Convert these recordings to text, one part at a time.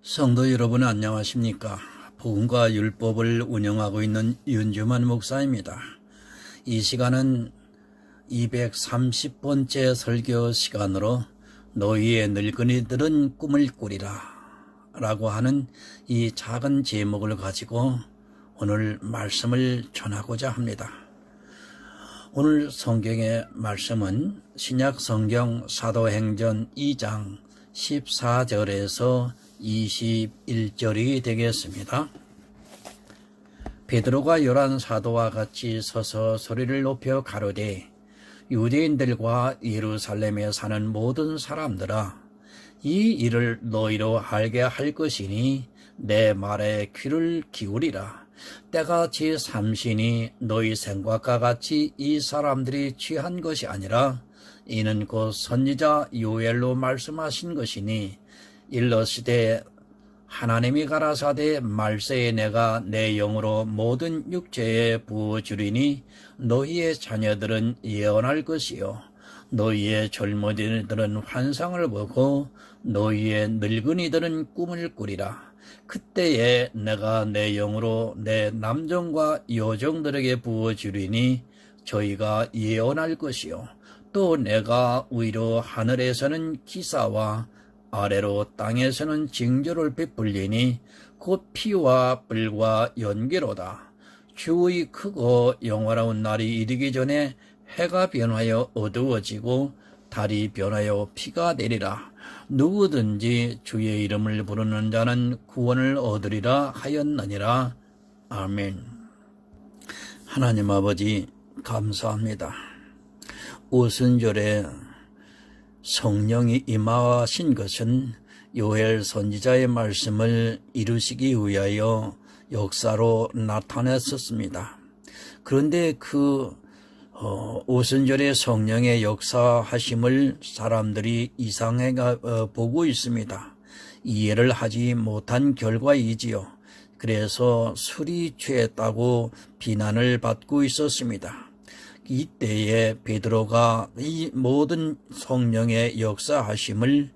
성도 여러분 안녕하십니까? 복음과 율법을 운영하고 있는 윤주만 목사입니다. 이 시간은 230번째 설교 시간으로 너희의 늙은이들은 꿈을 꾸리라 라고 하는 이 작은 제목을 가지고 오늘 말씀을 전하고자 합니다. 오늘 성경의 말씀은 신약 성경 사도행전 2장 14절에서 21절이 되겠습니다. 베드로가 11 사도와 같이 서서 소리를 높여 가로되 유대인들과 예루살렘에 사는 모든 사람들아, 이 일을 너희로 알게 할 것이니 내 말에 귀를 기울이라. 때가 제3시니 너희 생각과 같이 이 사람들이 취한 것이 아니라 이는 곧 선지자 요엘로 말씀하신 것이니 일러시되 하나님이 가라사대 말세에 내가 내 영으로 모든 육체에 부어주리니 너희의 자녀들은 예언할 것이요 너희의 젊은이들은 환상을 보고 너희의 늙은이들은 꿈을 꾸리라. 그때에 내가 내 영으로 내 남종과 여종들에게 부어주리니 저희가 예언할 것이요 또 내가 위로 하늘에서는 기사와 아래로 땅에서는 징조를 베풀리니 곧 피와 불과 연기로다. 주의 크고 영화로운 날이 이르기 전에 해가 변하여 어두워지고 달이 변하여 피가 내리라. 누구든지 주의 이름을 부르는 자는 구원을 얻으리라 하였느니라. 아멘. 하나님 아버지 감사합니다. 오순절에 성령이 임하신 것은 요엘 선지자의 말씀을 이루시기 위하여 역사로 나타났었습니다. 그런데 그 오순절의 성령의 역사하심을 사람들이 이상하게 보고 있습니다. 이해를 하지 못한 결과이지요. 그래서 술이 취했다고 비난을 받고 있었습니다. 이때에 베드로가 이 모든 성령의 역사하심을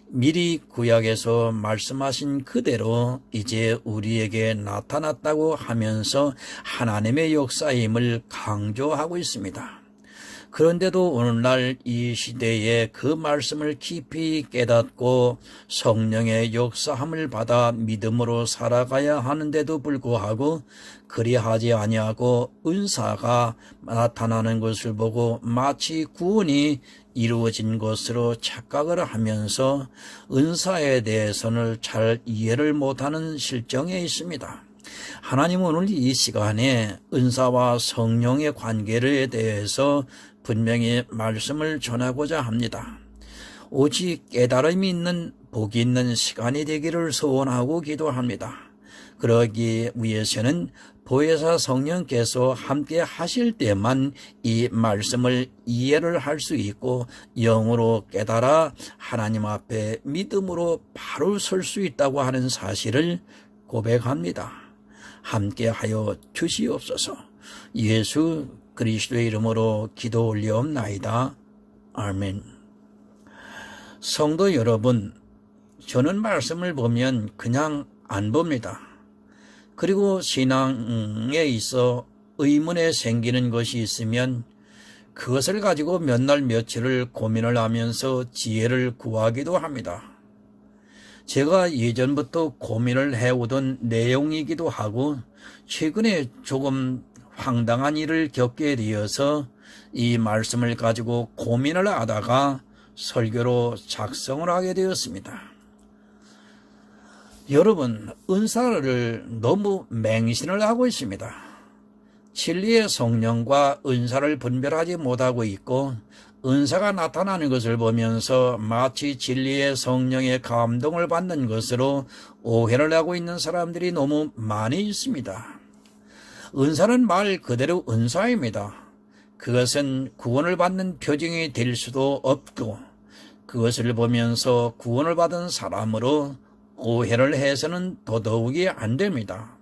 미리 구약에서 말씀하신 그대로 이제 우리에게 나타났다고 하면서 하나님의 역사임을 강조하고 있습니다. 그런데도 오늘날 이 시대에 그 말씀을 깊이 깨닫고 성령의 역사함을 받아 믿음으로 살아가야 하는데도 불구하고 그리하지 아니하고 은사가 나타나는 것을 보고 마치 구원이 이루어진 것으로 착각을 하면서 은사에 대해서는 잘 이해를 못하는 실정에 있습니다. 하나님은 오늘 이 시간에 은사와 성령의 관계에 대해서 분명히 말씀을 전하고자 합니다. 오직 깨달음이 있는 복이 있는 시간이 되기를 소원하고 기도합니다. 그러기 위해서는 보혜사 성령께서 함께 하실 때만 이 말씀을 이해를 할 수 있고 영으로 깨달아 하나님 앞에 믿음으로 바로 설 수 있다고 하는 사실을 고백합니다. 함께하여 주시옵소서. 예수 그리스도의 이름으로 기도 올리옵나이다. 아멘. 성도 여러분, 저는 말씀을 보면 그냥 안 봅니다. 그리고 신앙에 있어 의문에 생기는 것이 있으면 그것을 가지고 몇 날 며칠을 고민을 하면서 지혜를 구하기도 합니다. 제가 예전부터 고민을 해오던 내용이기도 하고 최근에 조금 황당한 일을 겪게 되어서 이 말씀을 가지고 고민을 하다가 설교로 작성을 하게 되었습니다. 여러분, 은사를 너무 맹신을 하고 있습니다. 진리의 성령과 은사를 분별하지 못하고 있고 은사가 나타나는 것을 보면서 마치 진리의 성령의 감동을 받는 것으로 오해를 하고 있는 사람들이 너무 많이 있습니다. 은사는 말 그대로 은사입니다. 그것은 구원을 받는 표징이 될 수도 없고 그것을 보면서 구원을 받은 사람으로 오해를 해서는 더더욱이 안 됩니다.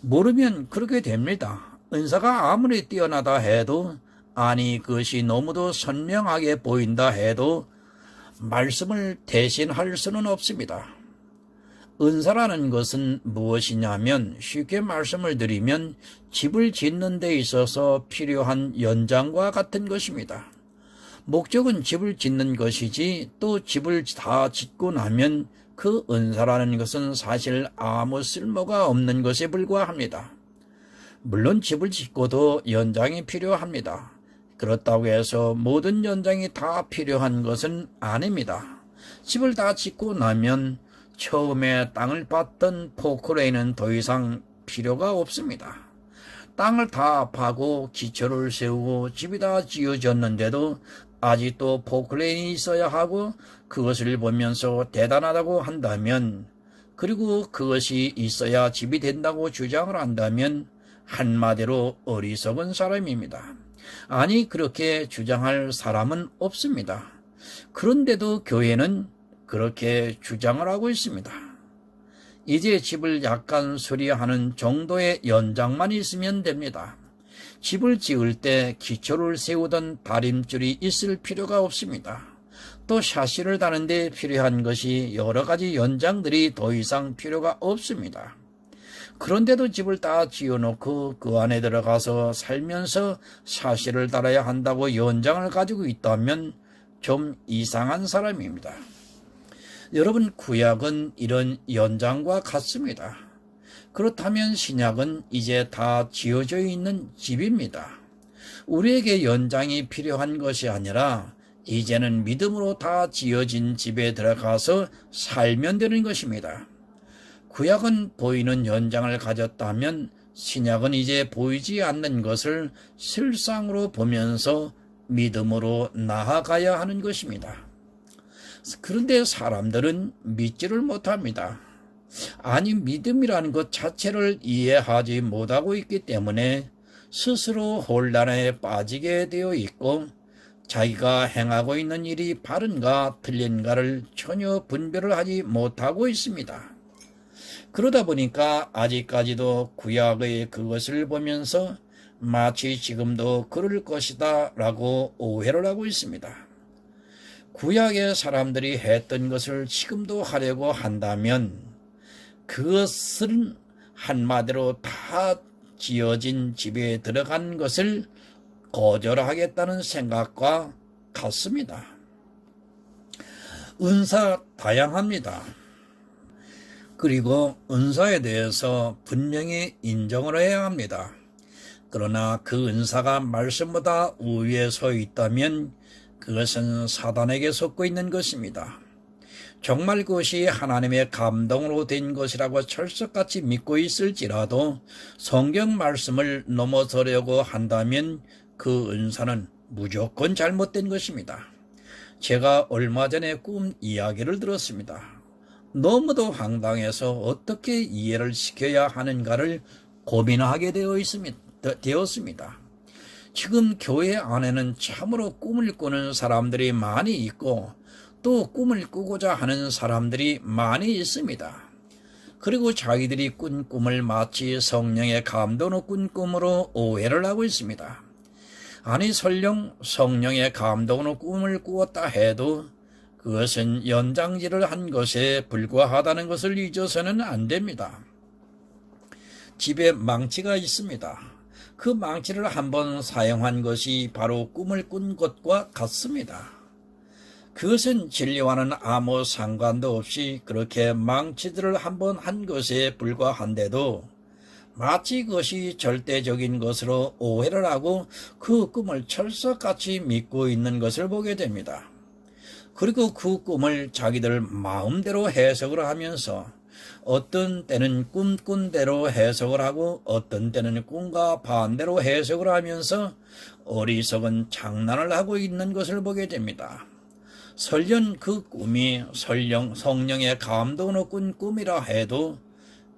모르면 그렇게 됩니다. 은사가 아무리 뛰어나다 해도 아니 그것이 너무도 선명하게 보인다 해도 말씀을 대신할 수는 없습니다. 은사라는 것은 무엇이냐면 쉽게 말씀을 드리면 집을 짓는 데 있어서 필요한 연장과 같은 것입니다. 목적은 집을 짓는 것이지 또 집을 다 짓고 나면 그 은사라는 것은 사실 아무 쓸모가 없는 것에 불과합니다. 물론 집을 짓고도 연장이 필요합니다. 그렇다고 해서 모든 연장이 다 필요한 것은 아닙니다. 집을 다 짓고 나면 처음에 땅을 팠던 포크레인은 더 이상 필요가 없습니다. 땅을 다 파고 기초를 세우고 집이 다 지어졌는데도 아직도 포크레인이 있어야 하고 그것을 보면서 대단하다고 한다면, 그리고 그것이 있어야 집이 된다고 주장을 한다면 한마디로 어리석은 사람입니다. 아니, 그렇게 주장할 사람은 없습니다. 그런데도 교회는 그렇게 주장을 하고 있습니다. 이제 집을 약간 수리하는 정도의 연장만 있으면 됩니다. 집을 지을 때 기초를 세우던 다림줄이 있을 필요가 없습니다. 또 샤시를 다는 데 필요한 것이 여러 가지 연장들이 더 이상 필요가 없습니다. 그런데도 집을 다 지어놓고 그 안에 들어가서 살면서 샤시를 달아야 한다고 연장을 가지고 있다면 좀 이상한 사람입니다. 여러분, 구약은 이런 연장과 같습니다. 그렇다면 신약은 이제 다 지어져 있는 집입니다. 우리에게 연장이 필요한 것이 아니라 이제는 믿음으로 다 지어진 집에 들어가서 살면 되는 것입니다. 구약은 보이는 연장을 가졌다면 신약은 이제 보이지 않는 것을 실상으로 보면서 믿음으로 나아가야 하는 것입니다. 그런데 사람들은 믿지를 못합니다. 아니, 믿음이라는 것 자체를 이해하지 못하고 있기 때문에 스스로 혼란에 빠지게 되어 있고 자기가 행하고 있는 일이 바른가 틀린가를 전혀 분별을 하지 못하고 있습니다. 그러다 보니까 아직까지도 구약의 그것을 보면서 마치 지금도 그럴 것이다 라고 오해를 하고 있습니다. 구약의 사람들이 했던 것을 지금도 하려고 한다면 그것은 한마디로 다 지어진 집에 들어간 것을 거절하겠다는 생각과 같습니다. 은사 다양합니다. 그리고 은사에 대해서 분명히 인정을 해야 합니다. 그러나 그 은사가 말씀보다 우위에 서 있다면 그것은 사단에게 속고 있는 것입니다. 정말 그것이 하나님의 감동으로 된 것이라고 철석같이 믿고 있을지라도 성경 말씀을 넘어서려고 한다면 그 은사는 무조건 잘못된 것입니다. 제가 얼마 전에 꿈 이야기를 들었습니다. 너무도 황당해서 어떻게 이해를 시켜야 하는가를 고민하게 되었습니다. 지금 교회 안에는 참으로 꿈을 꾸는 사람들이 많이 있고 또 꿈을 꾸고자 하는 사람들이 많이 있습니다. 그리고 자기들이 꾼 꿈을 마치 성령의 감동으로 꾼 꿈으로 오해를 하고 있습니다. 아니, 설령 성령의 감동으로 꿈을 꾸었다 해도 그것은 연장질을 한 것에 불과하다는 것을 잊어서는 안 됩니다. 집에 망치가 있습니다. 그 망치를 한번 사용한 것이 바로 꿈을 꾼 것과 같습니다. 그것은 진리와는 아무 상관도 없이 그렇게 망치들을 한번 한 것에 불과한데도 마치 그것이 절대적인 것으로 오해를 하고 그 꿈을 철석같이 믿고 있는 것을 보게 됩니다. 그리고 그 꿈을 자기들 마음대로 해석을 하면서 어떤 때는 꿈꾼 대로 해석을 하고 어떤 때는 꿈과 반대로 해석을 하면서 어리석은 장난을 하고 있는 것을 보게 됩니다. 설령 그 꿈이 성령의 감동으로 꾼 꿈이라 해도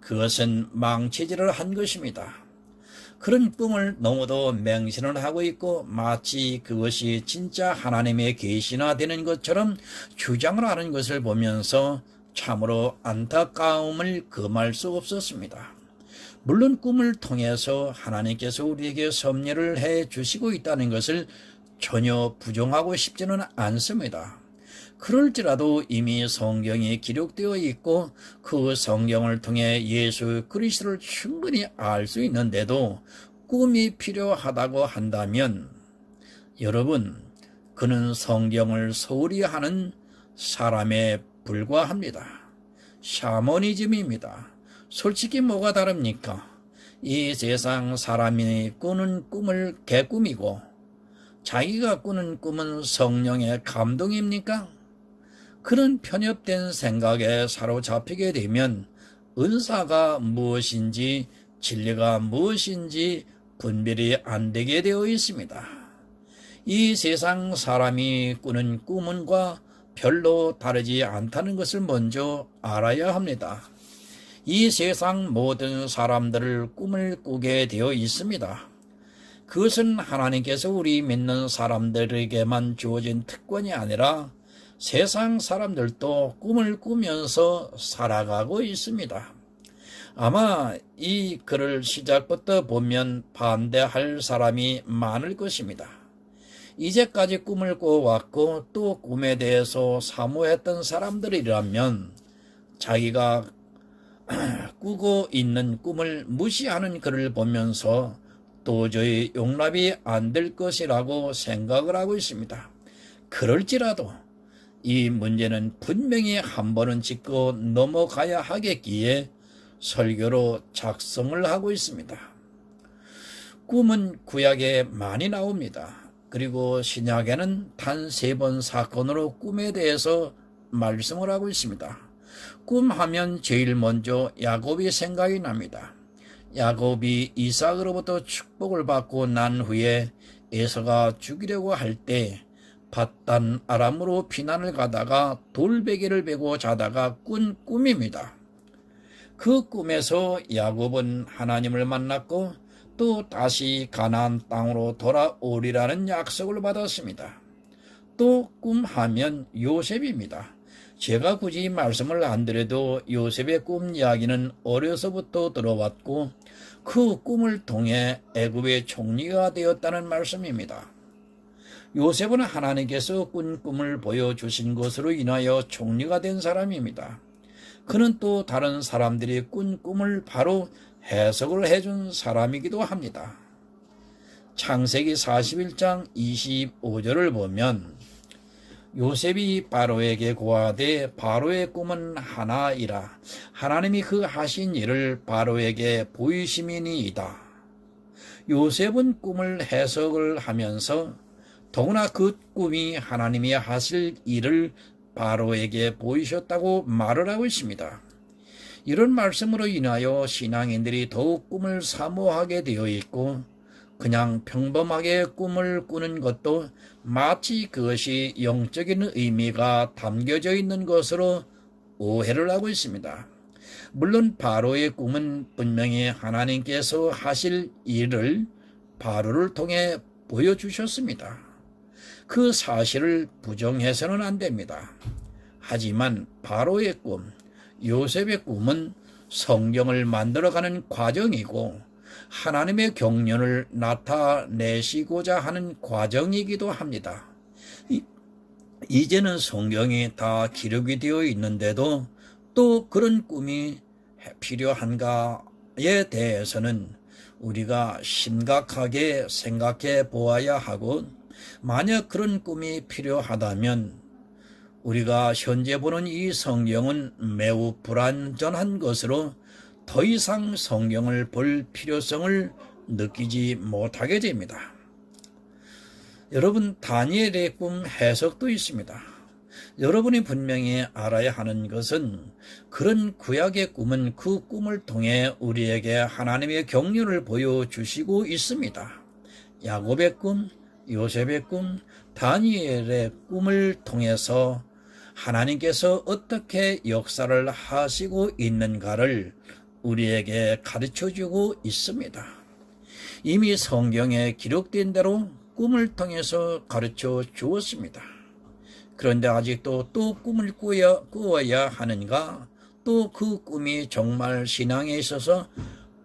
그것은 망치질을 한 것입니다. 그런 꿈을 너무도 맹신을 하고 있고 마치 그것이 진짜 하나님의 계시나 되는 것처럼 주장을 하는 것을 보면서 참으로 안타까움을 금할 수 없었습니다. 물론 꿈을 통해서 하나님께서 우리에게 섭리를 해 주시고 있다는 것을 전혀 부정하고 싶지는 않습니다. 그럴지라도 이미 성경이 기록되어 있고 그 성경을 통해 예수 그리스도를 충분히 알 수 있는데도 꿈이 필요하다고 한다면 여러분, 그는 성경을 소홀히 하는 사람에 불과합니다. 샤머니즘입니다. 솔직히 뭐가 다릅니까? 이 세상 사람이 꾸는 꿈을 개꿈이고 자기가 꾸는 꿈은 성령의 감동입니까? 그런 편협된 생각에 사로잡히게 되면 은사가 무엇인지 진리가 무엇인지 분별이 안 되게 되어 있습니다. 이 세상 사람이 꾸는 꿈과 별로 다르지 않다는 것을 먼저 알아야 합니다. 이 세상 모든 사람들을 꿈을 꾸게 되어 있습니다. 그것은 하나님께서 우리 믿는 사람들에게만 주어진 특권이 아니라 세상 사람들도 꿈을 꾸면서 살아가고 있습니다. 아마 이 글을 시작부터 보면 반대할 사람이 많을 것입니다. 이제까지 꿈을 꿔왔고 또 꿈에 대해서 사모했던 사람들이라면 자기가 꾸고 있는 꿈을 무시하는 글을 보면서 도저히 용납이 안 될 것이라고 생각을 하고 있습니다. 그럴지라도 이 문제는 분명히 한 번은 짚고 넘어가야 하겠기에 설교로 작성을 하고 있습니다. 꿈은 구약에 많이 나옵니다. 그리고 신약에는 단 3번 사건으로 꿈에 대해서 말씀을 하고 있습니다. 꿈하면 제일 먼저 야곱이 생각이 납니다. 야곱이 이삭으로부터 축복을 받고 난 후에 에서가 죽이려고 할 때 밧단 아람으로 피난을 가다가 돌베개를 베고 자다가 꾼 꿈입니다. 그 꿈에서 야곱은 하나님을 만났고 또 다시 가나안 땅으로 돌아오리라는 약속을 받았습니다. 또 꿈하면 요셉입니다. 제가 굳이 말씀을 안 드려도 요셉의 꿈 이야기는 어려서부터 들어왔고 그 꿈을 통해 애굽의 총리가 되었다는 말씀입니다. 요셉은 하나님께서 꾼 꿈을 보여주신 것으로 인하여 총리가 된 사람입니다. 그는 또 다른 사람들이 꾼 꿈을 바로 해석을 해준 사람이기도 합니다. 창세기 41장 25절을 보면 요셉이 바로에게 고하되 바로의 꿈은 하나이라 하나님이 그 하신 일을 바로에게 보이심이니이다. 요셉은 꿈을 해석을 하면서 더구나 그 꿈이 하나님이 하실 일을 바로에게 보이셨다고 말을 하고 있습니다. 이런 말씀으로 인하여 신앙인들이 더욱 꿈을 사모하게 되어 있고 그냥 평범하게 꿈을 꾸는 것도 마치 그것이 영적인 의미가 담겨져 있는 것으로 오해를 하고 있습니다. 물론 바로의 꿈은 분명히 하나님께서 하실 일을 바로를 통해 보여주셨습니다. 그 사실을 부정해서는 안 됩니다. 하지만 바로의 꿈, 요셉의 꿈은 성경을 만들어가는 과정이고 하나님의 경륜을 나타내시고자 하는 과정이기도 합니다. 이제는 성경이 다 기록이 되어 있는데도 또 그런 꿈이 필요한가에 대해서는 우리가 심각하게 생각해 보아야 하고 만약 그런 꿈이 필요하다면 우리가 현재 보는 이 성경은 매우 불완전한 것으로 더 이상 성경을 볼 필요성을 느끼지 못하게 됩니다. 여러분, 다니엘의 꿈 해석도 있습니다. 여러분이 분명히 알아야 하는 것은 그런 구약의 꿈은 그 꿈을 통해 우리에게 하나님의 경륜을 보여주시고 있습니다. 야곱의 꿈, 요셉의 꿈, 다니엘의 꿈을 통해서 하나님께서 어떻게 역사를 하시고 있는가를 우리에게 가르쳐주고 있습니다. 이미 성경에 기록된 대로 꿈을 통해서 가르쳐 주었습니다. 그런데 아직도 또 꿈을 꾸어야 하는가? 또 그 꿈이 정말 신앙에 있어서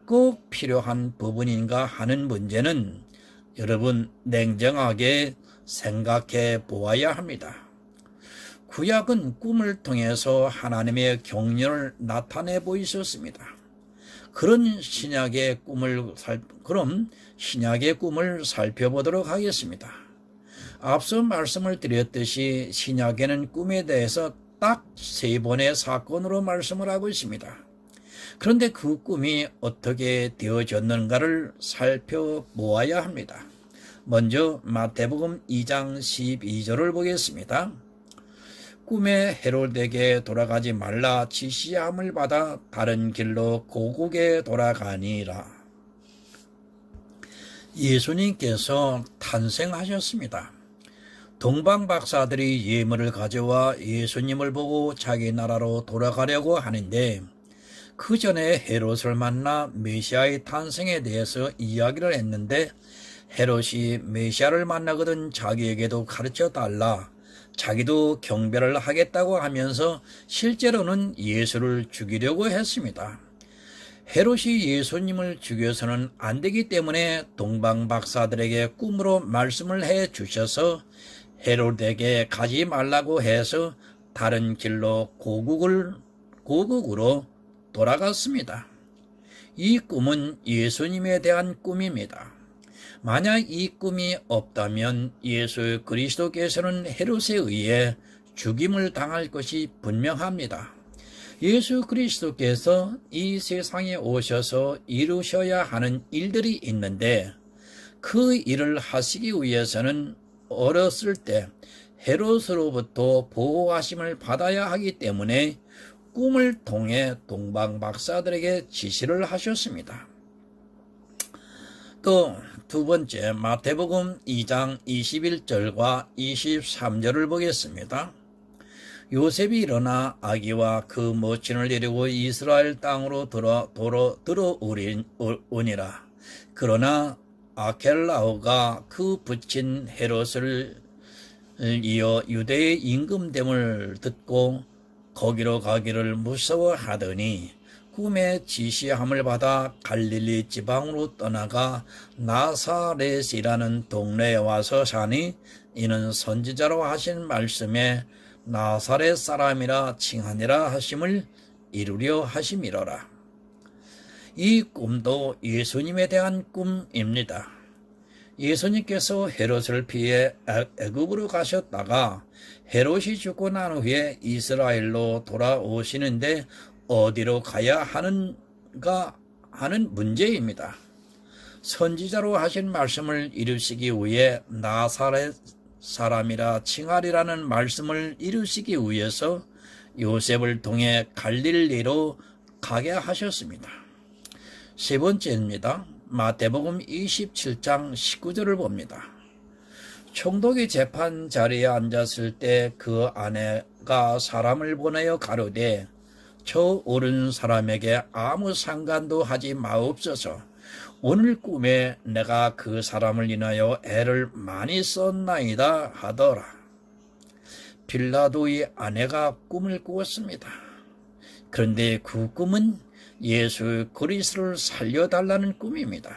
꼭 필요한 부분인가 하는 문제는 여러분 냉정하게 생각해 보아야 합니다. 구약은 꿈을 통해서 하나님의 경륜을 나타내 보이셨습니다. 그럼 신약의 꿈을 살펴보도록 하겠습니다. 앞서 말씀을 드렸듯이 신약에는 꿈에 대해서 딱 3번의 사건으로 말씀을 하고 있습니다. 그런데 그 꿈이 어떻게 되어졌는가를 살펴보아야 합니다. 먼저 마태복음 2장 12절을 보겠습니다. 꿈에 헤롯에게 돌아가지 말라 지시함을 받아 다른 길로 고국에 돌아가니라. 예수님께서 탄생하셨습니다. 동방 박사들이 예물을 가져와 예수님을 보고 자기 나라로 돌아가려고 하는데 그 전에 헤롯을 만나 메시아의 탄생에 대해서 이야기를 했는데 헤롯이 메시아를 만나거든 자기에게도 가르쳐 달라, 자기도 경배를 하겠다고 하면서 실제로는 예수를 죽이려고 했습니다. 헤롯이 예수님을 죽여서는 안 되기 때문에 동방 박사들에게 꿈으로 말씀을 해 주셔서 헤롯에게 가지 말라고 해서 다른 길로 고국으로 돌아갔습니다. 이 꿈은 예수님에 대한 꿈입니다. 만약 이 꿈이 없다면 예수 그리스도께서는 헤롯에 의해 죽임을 당할 것이 분명합니다. 예수 그리스도께서 이 세상에 오셔서 이루셔야 하는 일들이 있는데 그 일을 하시기 위해서는 어렸을 때 헤롯으로부터 보호하심을 받아야 하기 때문에 꿈을 통해 동방 박사들에게 지시를 하셨습니다. 또 두 번째 마태복음 2장 21절과 23절을 보겠습니다. 요셉이 일어나 아기와 그 모친을 데리고 이스라엘 땅으로 들어오니라. 그러나 아켈라오가 그 부친 헤롯을 이어 유대의 임금됨을 듣고 거기로 가기를 무서워하더니 꿈에 지시함을 받아 갈릴리 지방으로 떠나가 나사렛이라는 동네에 와서 사니 이는 선지자로 하신 말씀에 나사렛 사람이라 칭하니라 하심을 이루려 하심이로라. 이 꿈도 예수님에 대한 꿈입니다. 예수님께서 헤롯을 피해 애굽으로 가셨다가 헤롯이 죽고 난 후에 이스라엘로 돌아오시는데 어디로 가야 하는가 하는 문제입니다. 선지자로 하신 말씀을 이루시기 위해 나사렛 사람이라 칭하리라는 말씀을 이루시기 위해서 요셉을 통해 갈릴리로 가게 하셨습니다. 세 번째입니다. 마태복음 27장 19절을 봅니다. 총독이 재판 자리에 앉았을 때 그 아내가 사람을 보내어 가로되 저 옳은 사람에게 아무 상관도 하지 마옵소서. 오늘 꿈에 내가 그 사람을 인하여 애를 많이 썼나이다 하더라. 빌라도의 아내가 꿈을 꾸었습니다. 그런데 그 꿈은 예수 그리스도를 살려달라는 꿈입니다.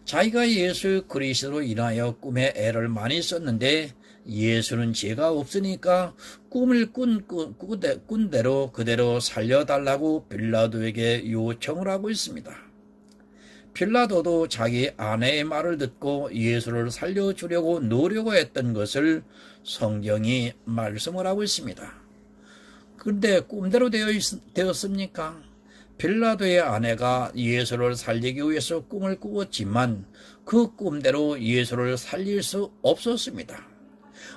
자기가 예수 그리스도로 인하여 꿈에 애를 많이 썼는데 예수는 죄가 없으니까 꿈을 꾼 대로 그대로 살려달라고 빌라도에게 요청을 하고 있습니다. 빌라도도 자기 아내의 말을 듣고 예수를 살려주려고 노력했던 것을 성경이 말씀을 하고 있습니다. 그런데 꿈대로 되었습니까? 빌라도의 아내가 예수를 살리기 위해서 꿈을 꾸었지만 그 꿈대로 예수를 살릴 수 없었습니다.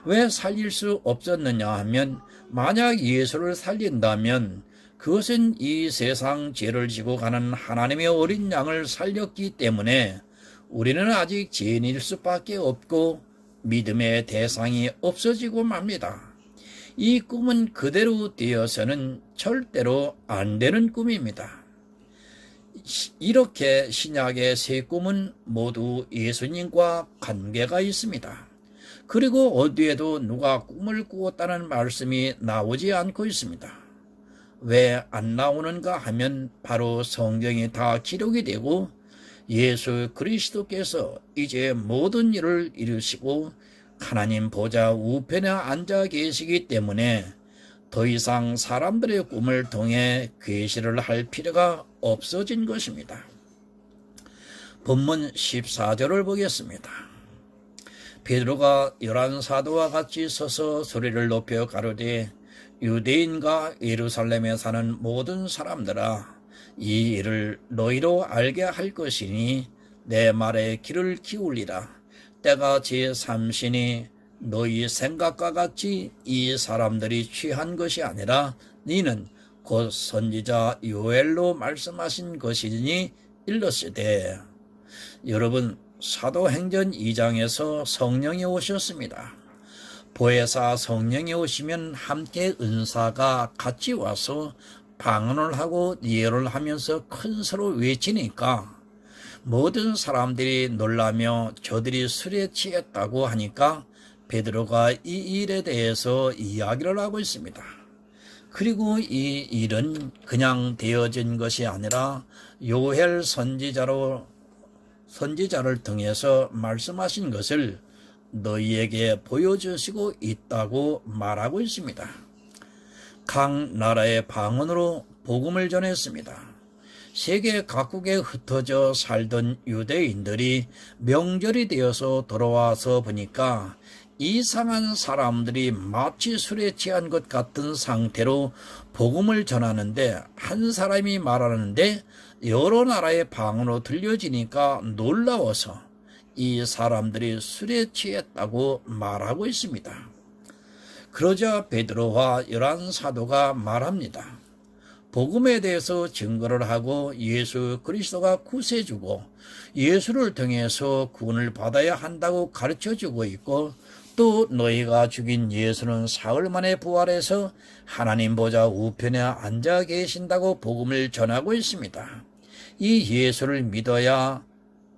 왜 살릴 수 없었느냐 하면 만약 예수를 살린다면 그것은 이 세상 죄를 지고 가는 하나님의 어린 양을 살렸기 때문에 우리는 아직 죄인일 수밖에 없고 믿음의 대상이 없어지고 맙니다. 이 꿈은 그대로 되어서는 절대로 안 되는 꿈입니다. 이렇게 신약의 세 꿈은 모두 예수님과 관계가 있습니다. 그리고 어디에도 누가 꿈을 꾸었다는 말씀이 나오지 않고 있습니다. 왜 안 나오는가 하면 바로 성경이 다 기록이 되고 예수 그리스도께서 이제 모든 일을 이루시고 하나님 보좌 우편에 앉아 계시기 때문에 더 이상 사람들의 꿈을 통해 계시를 할 필요가 없어진 것입니다. 본문 14절을 보겠습니다. 베드로가 11사도와 같이 서서 소리를 높여 가로되 유대인과 예루살렘에 사는 모든 사람들아, 이 일을 너희로 알게 할 것이니 내 말에 귀를 기울이라. 때가 제3시니 너희 생각과 같이 이 사람들이 취한 것이 아니라 니는 곧 선지자 요엘로 말씀하신 것이니 일렀으되. 여러분, 사도행전 2장에서 성령이 오셨습니다. 보혜사 성령이 오시면 함께 은사가 같이 와서 방언을 하고 예언을 하면서 큰 소로 외치니까 모든 사람들이 놀라며 저들이 술에 취했다고 하니까 베드로가 이 일에 대해서 이야기를 하고 있습니다. 그리고 이 일은 그냥 되어진 것이 아니라 요엘 선지자를 통해서 말씀하신 것을 너희에게 보여주시고 있다고 말하고 있습니다. 각 나라의 방언으로 복음을 전했습니다. 세계 각국에 흩어져 살던 유대인들이 명절이 되어서 돌아와서 보니까 이상한 사람들이 마치 술에 취한 것 같은 상태로 복음을 전하는데, 한 사람이 말하는데 여러 나라의 방언으로 들려지니까 놀라워서 이 사람들이 술에 취했다고 말하고 있습니다. 그러자 베드로와 11사도가 말합니다. 복음에 대해서 증거를 하고 예수 그리스도가 구세주고 예수를 통해서 구원을 받아야 한다고 가르쳐주고 있고, 또 너희가 죽인 예수는 사흘 만에 부활해서 하나님 보좌 우편에 앉아 계신다고 복음을 전하고 있습니다. 이 예수를 믿어야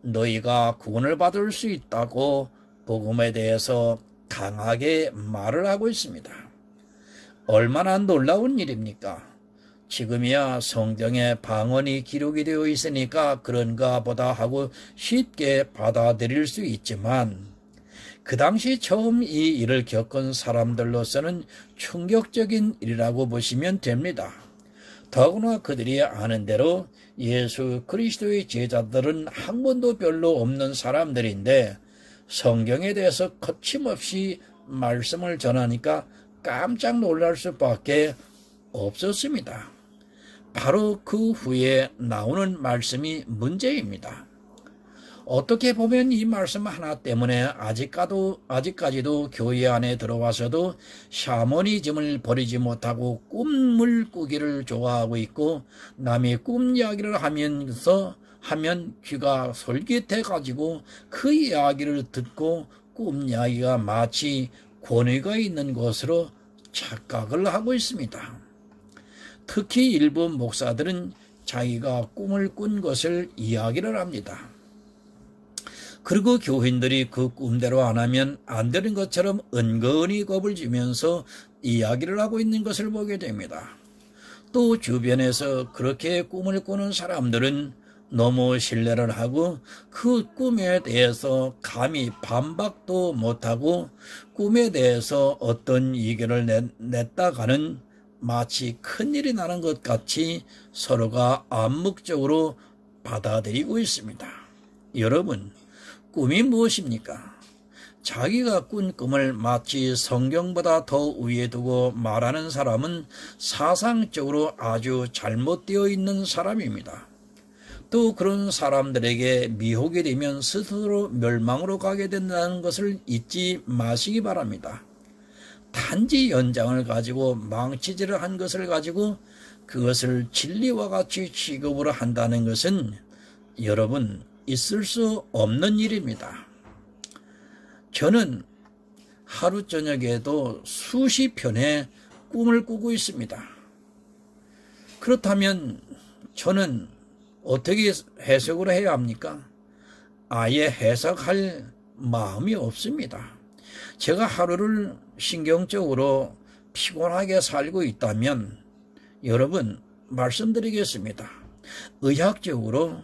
너희가 구원을 받을 수 있다고 복음에 대해서 강하게 말을 하고 있습니다. 얼마나 놀라운 일입니까? 지금이야 성경에 방언이 기록이 되어 있으니까 그런가 보다 하고 쉽게 받아들일 수 있지만, 그 당시 처음 이 일을 겪은 사람들로서는 충격적인 일이라고 보시면 됩니다. 더구나 그들이 아는 대로 예수 그리스도의 제자들은 한 번도 별로 없는 사람들인데 성경에 대해서 거침없이 말씀을 전하니까 깜짝 놀랄 수밖에 없었습니다. 바로 그 후에 나오는 말씀이 문제입니다. 어떻게 보면 이 말씀 하나 때문에 아직까지도 교회 안에 들어와서도 샤머니즘을 버리지 못하고 꿈을 꾸기를 좋아하고 있고, 남이 꿈 이야기를 하면 귀가 솔깃해가지고 그 이야기를 듣고 꿈 이야기가 마치 권위가 있는 것으로 착각을 하고 있습니다. 특히 일부 목사들은 자기가 꿈을 꾼 것을 이야기를 합니다. 그리고 교인들이 그 꿈대로 안 하면 안 되는 것처럼 은근히 겁을 주면서 이야기를 하고 있는 것을 보게 됩니다. 또 주변에서 그렇게 꿈을 꾸는 사람들은 너무 신뢰를 하고 그 꿈에 대해서 감히 반박도 못하고 꿈에 대해서 어떤 의견을 냈다가는 마치 큰일이 나는 것 같이 서로가 암묵적으로 받아들이고 있습니다. 여러분, 꿈이 무엇입니까? 자기가 꾼 꿈을 마치 성경보다 더 위에 두고 말하는 사람은 사상적으로 아주 잘못되어 있는 사람입니다. 또 그런 사람들에게 미혹이 되면 스스로 멸망으로 가게 된다는 것을 잊지 마시기 바랍니다. 단지 연장을 가지고 망치질을 한 것을 가지고 그것을 진리와 같이 취급을 한다는 것은 여러분, 있을 수 없는 일입니다. 저는 하루 저녁에도 수십 편의 꿈을 꾸고 있습니다. 그렇다면 저는 어떻게 해석을 해야 합니까? 아예 해석할 마음이 없습니다. 제가 하루를 신경적으로 피곤하게 살고 있다면 여러분, 말씀드리겠습니다. 의학적으로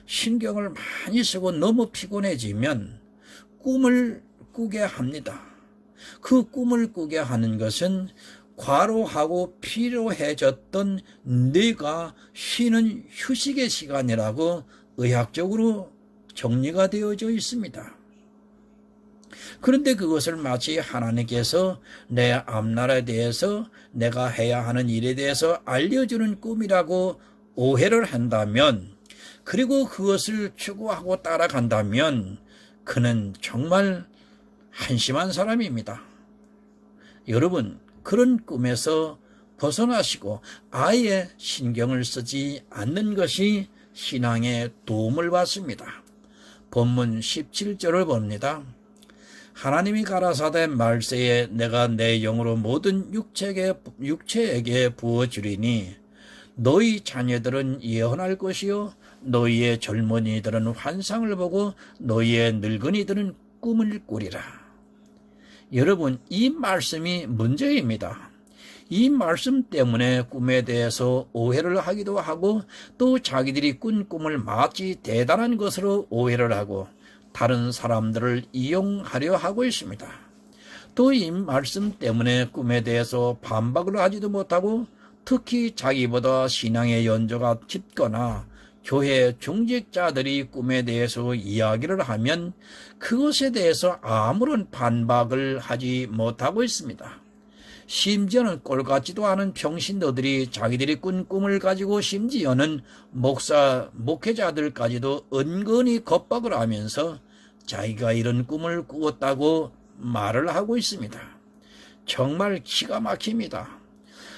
신경을 많이 쓰고 너무 피곤해지면 꿈을 꾸게 합니다. 그 꿈을 꾸게 하는 것은 과로하고 피로해졌던 뇌가 쉬는 휴식의 시간이라고 의학적으로 정리가 되어져 있습니다. 그런데 그것을 마치 하나님께서 내 앞날에 대해서 내가 해야 하는 일에 대해서 알려주는 꿈이라고 오해를 한다면, 그리고 그것을 추구하고 따라간다면 그는 정말 한심한 사람입니다. 여러분, 그런 꿈에서 벗어나시고 아예 신경을 쓰지 않는 것이 신앙에 도움을 받습니다. 본문 17절을 봅니다. 하나님이 가라사대 말세에 내가 내 영으로 모든 육체에게 부어주리니 너희 자녀들은 예언할 것이요 너희의 젊은이들은 환상을 보고 너희의 늙은이들은 꿈을 꾸리라. 여러분, 이 말씀이 문제입니다. 이 말씀 때문에 꿈에 대해서 오해를 하기도 하고 또 자기들이 꾼 꿈을 마치 대단한 것으로 오해를 하고 다른 사람들을 이용하려 하고 있습니다. 또 이 말씀 때문에 꿈에 대해서 반박을 하지도 못하고 특히 자기보다 신앙의 연조가 짙거나 교회 중직자들이 꿈에 대해서 이야기를 하면 그것에 대해서 아무런 반박을 하지 못하고 있습니다. 심지어는 꼴같지도 않은 평신도들이 자기들이 꾼 꿈을 가지고 심지어는 목회자들까지도 은근히 겁박을 하면서 자기가 이런 꿈을 꾸었다고 말을 하고 있습니다. 정말 기가 막힙니다.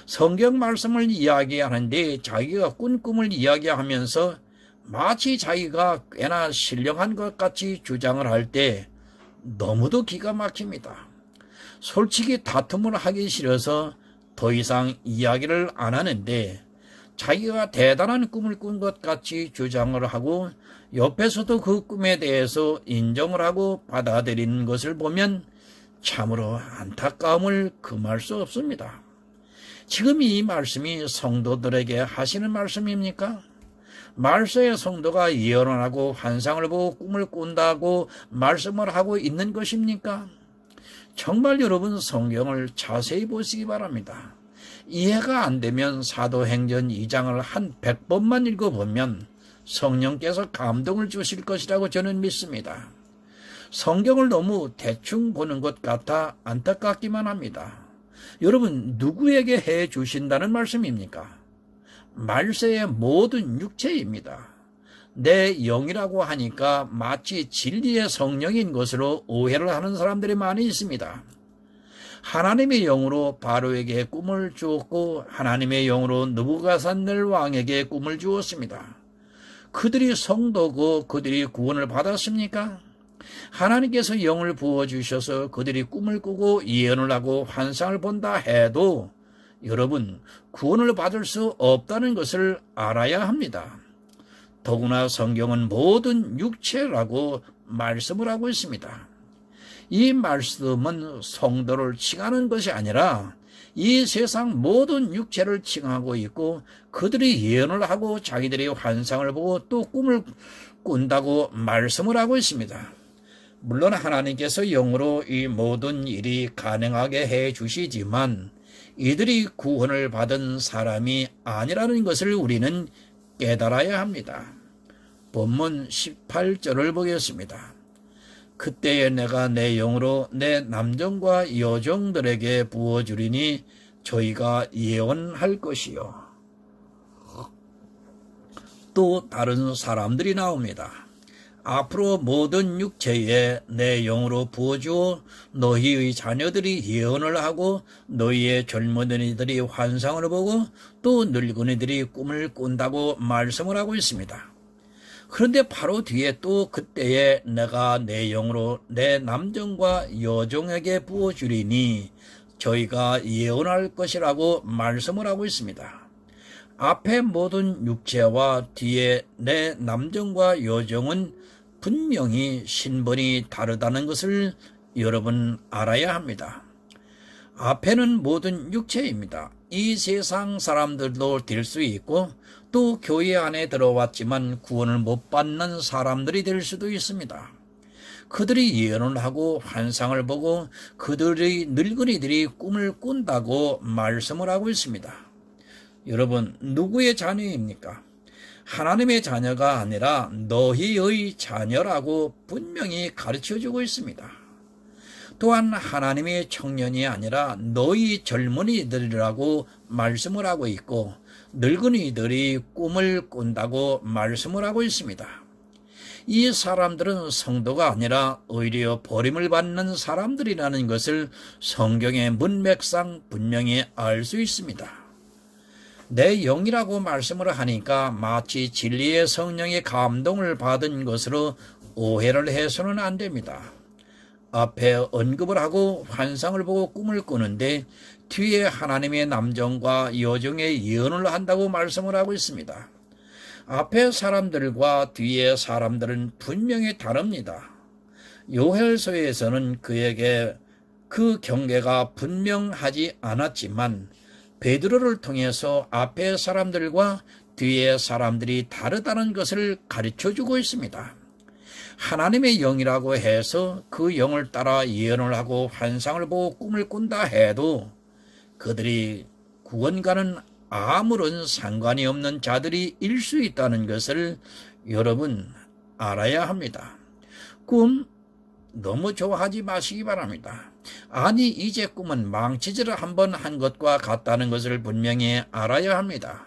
성경 말씀을 이야기하는데 자기가 꾼 꿈을 이야기하면서 마치 자기가 꽤나 신령한 것 같이 주장을 할 때 너무도 기가 막힙니다. 솔직히 다툼을 하기 싫어서 더 이상 이야기를 안 하는데 자기가 대단한 꿈을 꾼 것 같이 주장을 하고 옆에서도 그 꿈에 대해서 인정을 하고 받아들이는 것을 보면 참으로 안타까움을 금할 수 없습니다. 지금 이 말씀이 성도들에게 하시는 말씀입니까? 말세의 성도가 예언을 하고 환상을 보고 꿈을 꾼다고 말씀을 하고 있는 것입니까? 정말 여러분 성경을 자세히 보시기 바랍니다. 이해가 안 되면 사도행전 2장을 한 100번만 읽어보면 성령께서 감동을 주실 것이라고 저는 믿습니다. 성경을 너무 대충 보는 것 같아 안타깝기만 합니다. 여러분, 누구에게 해 주신다는 말씀입니까? 말세의 모든 육체입니다. 내 영이라고 하니까 마치 진리의 성령인 것으로 오해를 하는 사람들이 많이 있습니다. 하나님의 영으로 바로에게 꿈을 주었고 하나님의 영으로 느부갓네살 왕에게 꿈을 주었습니다. 그들이 성도고 그들이 구원을 받았습니까? 하나님께서 영을 부어주셔서 그들이 꿈을 꾸고 예언을 하고 환상을 본다 해도 여러분, 구원을 받을 수 없다는 것을 알아야 합니다. 더구나 성경은 모든 육체라고 말씀을 하고 있습니다. 이 말씀은 성도를 칭하는 것이 아니라 이 세상 모든 육체를 칭하고 있고 그들이 예언을 하고 자기들이 환상을 보고 또 꿈을 꾼다고 말씀을 하고 있습니다. 물론 하나님께서 영으로 이 모든 일이 가능하게 해 주시지만 이들이 구원을 받은 사람이 아니라는 것을 우리는 깨달아야 합니다. 본문 18절을 보겠습니다. 그때에 내가 내 영으로 내 남종과 여종들에게 부어주리니 저희가 예언할 것이요. 또 다른 사람들이 나옵니다. 앞으로 모든 육체에 내 영으로 부어주어 너희의 자녀들이 예언을 하고 너희의 젊은이들이 환상을 보고 또 늙은이들이 꿈을 꾼다고 말씀을 하고 있습니다. 그런데 바로 뒤에 또 그때에 내가 내 영으로 내 남종과 여종에게 부어주리니 저희가 예언할 것이라고 말씀을 하고 있습니다. 앞에 모든 육체와 뒤에 내 남종과 여종은 분명히 신분이 다르다는 것을 여러분 알아야 합니다. 앞에는 모든 육체입니다. 이 세상 사람들도 될 수 있고 또 교회 안에 들어왔지만 구원을 못 받는 사람들이 될 수도 있습니다. 그들이 예언을 하고 환상을 보고 그들의 늙은이들이 꿈을 꾼다고 말씀을 하고 있습니다. 여러분, 누구의 자녀입니까? 하나님의 자녀가 아니라 너희의 자녀라고 분명히 가르쳐주고 있습니다. 또한 하나님의 청년이 아니라 너희 젊은이들이라고 말씀을 하고 있고 늙은이들이 꿈을 꾼다고 말씀을 하고 있습니다. 이 사람들은 성도가 아니라 오히려 버림을 받는 사람들이라는 것을 성경의 문맥상 분명히 알 수 있습니다. 내 영이라고 말씀을 하니까 마치 진리의 성령의 감동을 받은 것으로 오해를 해서는 안 됩니다. 앞에 언급을 하고 환상을 보고 꿈을 꾸는데 뒤에 하나님의 남정과 여정의 예언을 한다고 말씀을 하고 있습니다. 앞에 사람들과 뒤에 사람들은 분명히 다릅니다. 요헬서에서는 그에게 그 경계가 분명하지 않았지만 베드로를 통해서 앞에 사람들과 뒤에 사람들이 다르다는 것을 가르쳐주고 있습니다. 하나님의 영이라고 해서 그 영을 따라 예언을 하고 환상을 보고 꿈을 꾼다 해도 그들이 구원과는 아무런 상관이 없는 자들이 일 수 있다는 것을 여러분 알아야 합니다. 꿈 너무 좋아하지 마시기 바랍니다. 아니 이제 꿈은 망치질을 한번 한 것과 같다는 것을 분명히 알아야 합니다.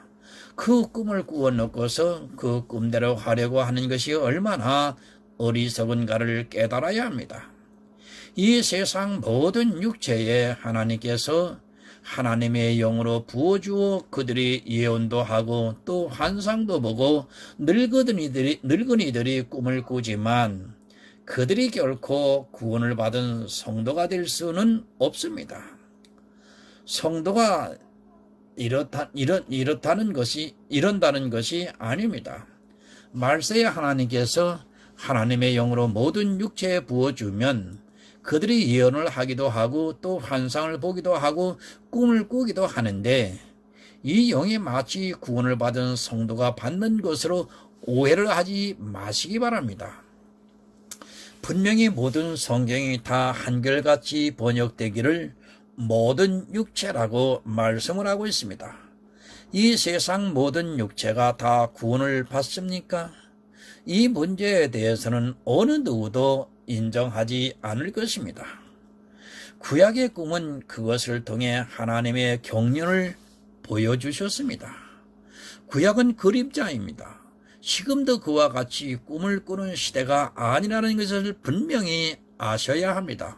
그 꿈을 꾸어놓고서 그 꿈대로 하려고 하는 것이 얼마나 어리석은가를 깨달아야 합니다. 이 세상 모든 육체에 하나님께서 하나님의 영으로 부어주어 그들이 예언도 하고 또 환상도 보고 늙은이들이 꿈을 꾸지만 그들이 결코 구원을 받은 성도가 될 수는 없습니다. 성도가 이런다는 것이 아닙니다. 말세에 하나님께서 하나님의 영으로 모든 육체에 부어주면 그들이 예언을 하기도 하고 또 환상을 보기도 하고 꿈을 꾸기도 하는데 이 영이 마치 구원을 받은 성도가 받는 것으로 오해를 하지 마시기 바랍니다. 분명히 모든 성경이 다 한결같이 번역되기를 모든 육체라고 말씀을 하고 있습니다. 이 세상 모든 육체가 다 구원을 받습니까? 이 문제에 대해서는 어느 누구도 인정하지 않을 것입니다. 구약의 꿈은 그것을 통해 하나님의 경륜을 보여주셨습니다. 구약은 그림자입니다. 지금도 그와 같이 꿈을 꾸는 시대가 아니라는 것을 분명히 아셔야 합니다.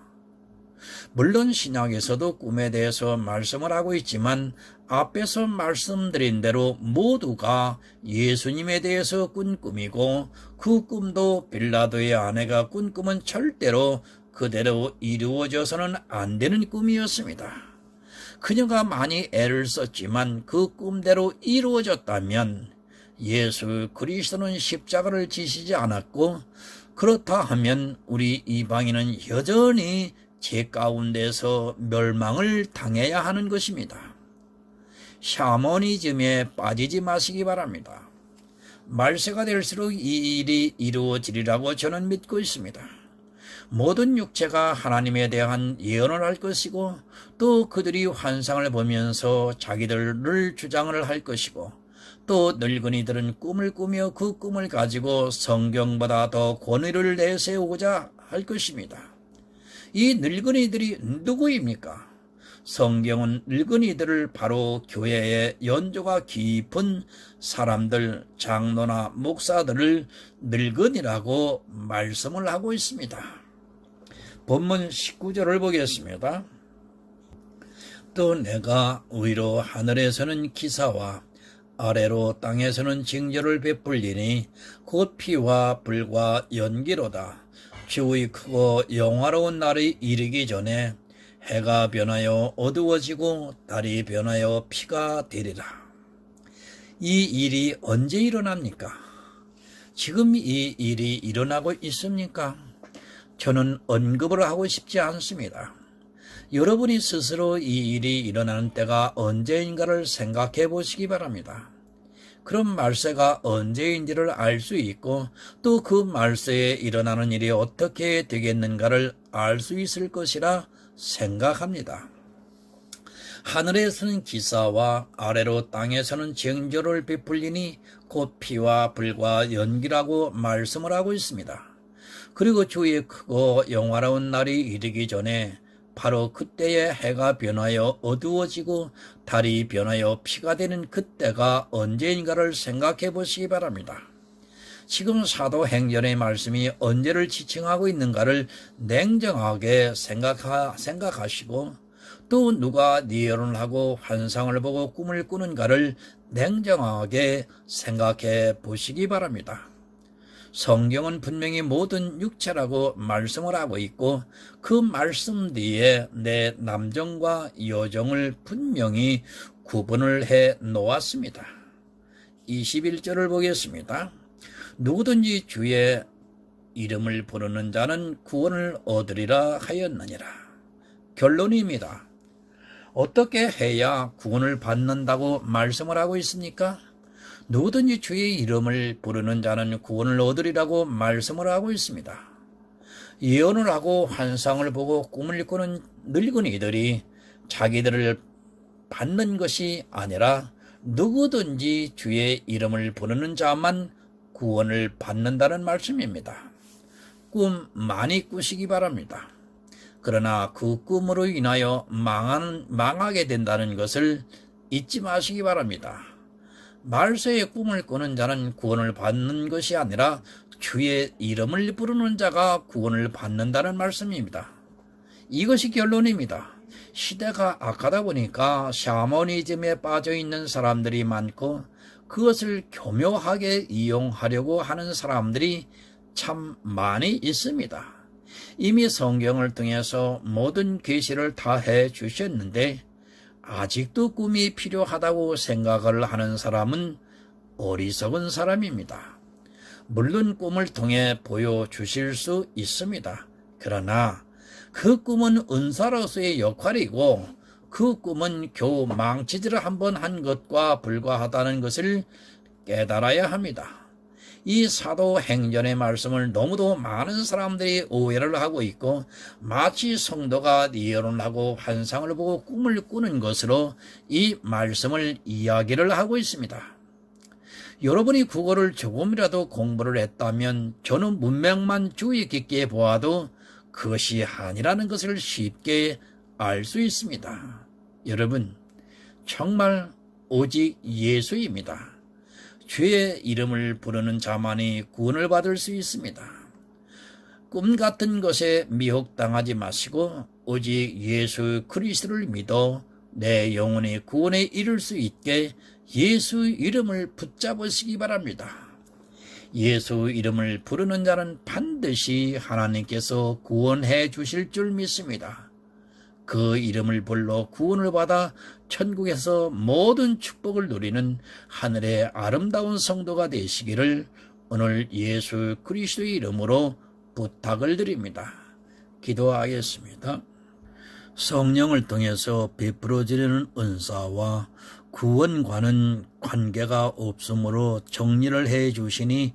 물론 신약에서도 꿈에 대해서 말씀을 하고 있지만 앞에서 말씀드린 대로 모두가 예수님에 대해서 꾼 꿈이고 그 꿈도 빌라도의 아내가 꾼 꿈은 절대로 그대로 이루어져서는 안 되는 꿈이었습니다. 그녀가 많이 애를 썼지만 그 꿈대로 이루어졌다면 예수 그리스도는 십자가를 지시지 않았고 그렇다 하면 우리 이방인은 여전히 죄 가운데서 멸망을 당해야 하는 것입니다. 샤머니즘에 빠지지 마시기 바랍니다. 말세가 될수록 이 일이 이루어지리라고 저는 믿고 있습니다. 모든 육체가 하나님에 대한 예언을 할 것이고 또 그들이 환상을 보면서 자기들을 주장을 할 것이고 또 늙은이들은 꿈을 꾸며 그 꿈을 가지고 성경보다 더 권위를 내세우고자 할 것입니다. 이 늙은이들이 누구입니까? 성경은 늙은이들을 바로 교회의 연조가 깊은 사람들, 장로나 목사들을 늙은이라고 말씀을 하고 있습니다. 본문 19절을 보겠습니다. 또 내가 위로 하늘에서는 기사와 아래로 땅에서는 징조를 베풀리니 곧 피와 불과 연기로다. 주의 크고 영화로운 날이 이르기 전에 해가 변하여 어두워지고 달이 변하여 피가 되리라. 이 일이 언제 일어납니까? 지금 이 일이 일어나고 있습니까? 저는 언급을 하고 싶지 않습니다. 여러분이 스스로 이 일이 일어나는 때가 언제인가를 생각해 보시기 바랍니다. 그런 말세가 언제인지를 알 수 있고 또 그 말세에 일어나는 일이 어떻게 되겠는가를 알 수 있을 것이라 생각합니다. 하늘에서는 기사와 아래로 땅에서는 쟁조를 베풀리니 곧 피와 불과 연기라고 말씀을 하고 있습니다. 그리고 주의 크고 영화로운 날이 이르기 전에 바로 그때에 해가 변하여 어두워지고 달이 변하여 피가 되는 그때가 언제인가를 생각해 보시기 바랍니다. 지금 사도행전의 말씀이 언제를 지칭하고 있는가를 냉정하게 생각하시고 또 누가 예언을 하고 환상을 보고 꿈을 꾸는가를 냉정하게 생각해 보시기 바랍니다. 성경은 분명히 모든 육체라고 말씀을 하고 있고 그 말씀 뒤에 내 남정과 여정을 분명히 구분을 해 놓았습니다. 21절을 보겠습니다. 누구든지 주의 이름을 부르는 자는 구원을 얻으리라 하였느니라. 결론입니다. 어떻게 해야 구원을 받는다고 말씀을 하고 있습니까? 누구든지 주의 이름을 부르는 자는 구원을 얻으리라고 말씀을 하고 있습니다. 예언을 하고 환상을 보고 꿈을 꾸는 늙은이들이 자기들을 받는 것이 아니라 누구든지 주의 이름을 부르는 자만 구원을 받는다는 말씀입니다. 꿈 많이 꾸시기 바랍니다. 그러나 그 꿈으로 인하여 망하게 된다는 것을 잊지 마시기 바랍니다. 말세의 꿈을 꾸는 자는 구원을 받는 것이 아니라 주의 이름을 부르는 자가 구원을 받는다는 말씀입니다. 이것이 결론입니다. 시대가 악하다 보니까 샤머니즘에 빠져 있는 사람들이 많고 그것을 교묘하게 이용하려고 하는 사람들이 참 많이 있습니다. 이미 성경을 통해서 모든 계시를 다 해 주셨는데 아직도 꿈이 필요하다고 생각을 하는 사람은 어리석은 사람입니다. 물론 꿈을 통해 보여주실 수 있습니다. 그러나 그 꿈은 은사로서의 역할이고 그 꿈은 겨우 망치질을 한번 한 것과 불과하다는 것을 깨달아야 합니다. 이 사도행전의 말씀을 너무도 많은 사람들이 오해를 하고 있고 마치 성도가 예언을 하고 환상을 보고 꿈을 꾸는 것으로 이 말씀을 이야기를 하고 있습니다. 여러분이 국어를 조금이라도 공부를 했다면 저는 문맥만 주의 깊게 보아도 그것이 아니라는 것을 쉽게 알 수 있습니다. 여러분, 정말 오직 예수입니다. 주의 이름을 부르는 자만이 구원을 받을 수 있습니다. 꿈 같은 것에 미혹당하지 마시고 오직 예수 그리스도를 믿어 내 영혼의 구원에 이를 수 있게 예수 이름을 붙잡으시기 바랍니다. 예수 이름을 부르는 자는 반드시 하나님께서 구원해 주실 줄 믿습니다. 그 이름을 불러 구원을 받아 천국에서 모든 축복을 누리는 하늘의 아름다운 성도가 되시기를 오늘 예수 그리스도의 이름으로 부탁을 드립니다. 기도하겠습니다. 성령을 통해서 베풀어지는 은사와 구원과는 관계가 없으므로 정리를 해 주시니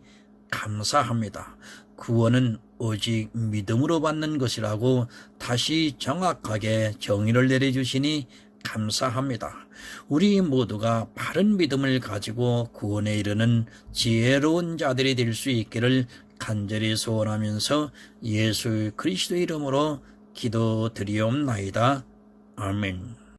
감사합니다. 구원은 오직 믿음으로 받는 것이라고 다시 정확하게 정의를 내려주시니 감사합니다. 우리 모두가 바른 믿음을 가지고 구원에 이르는 지혜로운 자들이 될 수 있기를 간절히 소원하면서 예수 그리스도 이름으로 기도드리옵나이다. 아멘.